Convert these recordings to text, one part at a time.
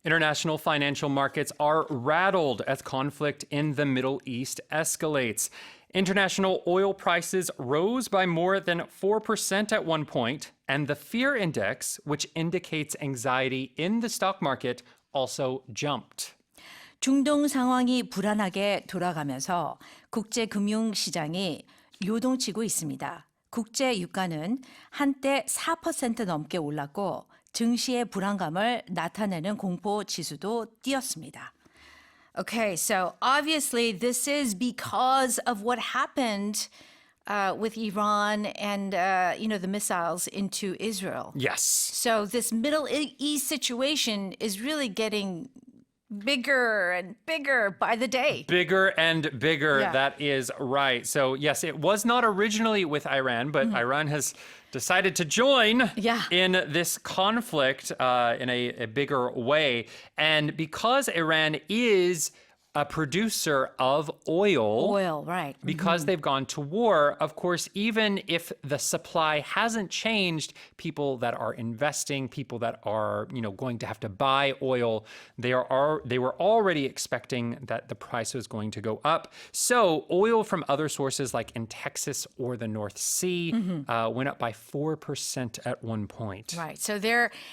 International financial markets are rattled as conflict in the Middle East escalates. International oil prices rose by more than 4% at one point, and the fear index, which indicates anxiety in the stock market, also jumped. 중동 상황이 불안하게 돌아가면서 국제 금융 시장이 요동치고 있습니다. 국제 유가는 한때 4% 넘게 올랐고 증시의 불안감을 나타내는 공포 지수도 뛰었습니다. Okay, so obviously this is because of what happened with Iran and the missiles into Israel. Yes. So this Middle East situation is really getting bigger and bigger by the day. Bigger and bigger, Yeah. that is right. So yes, it was not originally with Iran, but Iran has decided to join Yeah. in this conflict in a bigger way. And because Iran is a producer of Oil, right. because they've gone to war, of course, even if the supply hasn't changed, people that are investing, people that are, going to have to buy oil, they were already expecting that the price was going to go up. So oil from other sources like in Texas or the North Sea went up by 4% at one point. Right. So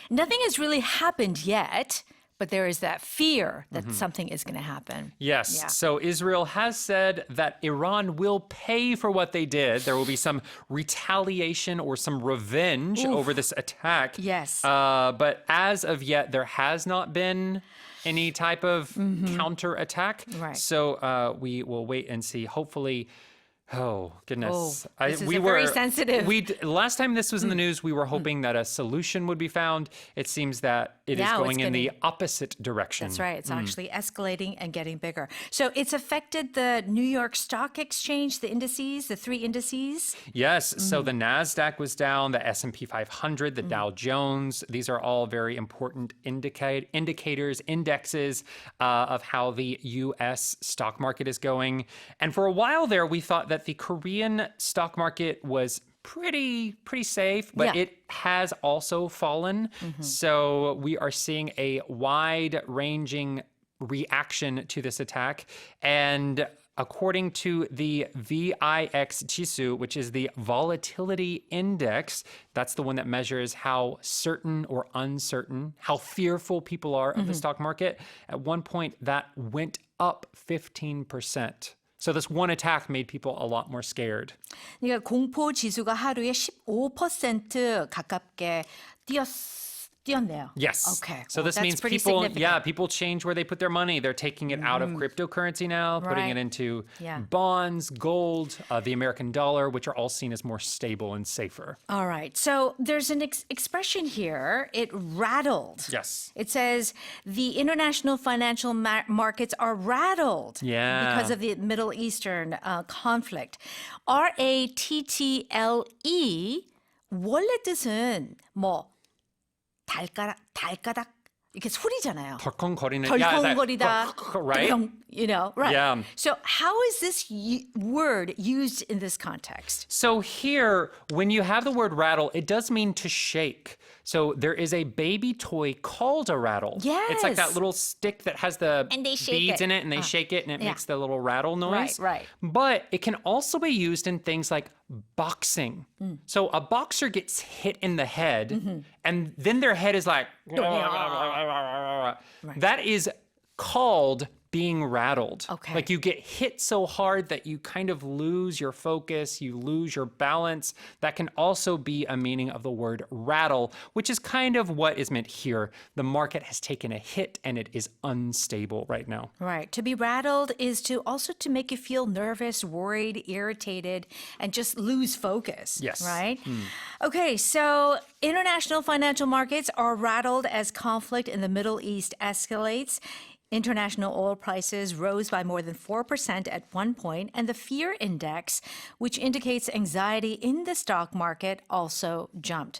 nothing has really happened yet, but there is that fear that something is going to happen. Yes. Yeah. So Israel has said that Iran will pay for what they did. There will be some retaliation or some revenge over this attack. Yes. But as of yet, there has not been any type of counterattack. Right. So we will wait and see. Hopefully. Oh, goodness. This is very sensitive. Last time this was in the news, we were hoping that a solution would be found. It seems that it is Now it's going in the getting- opposite direction. That's right. It's actually escalating and getting bigger. So it's affected the New York Stock Exchange, the indices, the three indices. Yes. So the NASDAQ was down, the S&P 500, the Dow Jones. These are all very important indicators, indexes of how the U.S. stock market is going. And for a while there, we thought that the Korean stock market was pretty safe, but Yeah. it has also fallen. So we are seeing a wide-ranging reaction to this attack. And according to the VIX Jisu, which is the volatility index, that's the one that measures how certain or uncertain, how fearful people are of the stock market. At one point, that went up 15%. So this one attack made people a lot more scared. 그러니까 공포 지수가 하루에 15% 가깝게 뛰었네요. Yes. Okay. So Well, this that's means pretty people, significant. people change where they put their money. They're taking it out of cryptocurrency now, putting it Right. into Yeah. bonds, gold, the American dollar, which are all seen as more stable and safer. All right. So there's an expression here. It rattled. Yes. It says the international financial markets are rattled Yeah. because of the Middle Eastern conflict. rattle. 원래 뜻은 뭐 달가닥 이렇게 소리잖아요. 덜컹거리는. 덜컹거리다. Right? Right. Yeah. So how is this word used in this context? So here, when you have the word rattle, it does mean to shake. So there is a baby toy called a rattle. It's like that Yes. little stick that has the And they shake beads it. in it, and they shake it, and it Yeah. makes the little rattle noise. Right. But it can also be used in things like boxing. So a boxer gets hit in the head, and then their head is like, that is called being rattled. Okay. Like you get hit so hard that you kind of lose your focus, you lose your balance. That can also be a meaning of the word rattle, which is kind of what is meant here. The market has taken a hit and it is unstable right now. Right. To be rattled is to make you feel nervous, worried, irritated, and just lose focus. Yes. Right? Okay, so international financial markets are rattled as conflict in the Middle East escalates. International oil prices rose by more than 4% at one point, and the fear index, which indicates anxiety in the stock market, also jumped.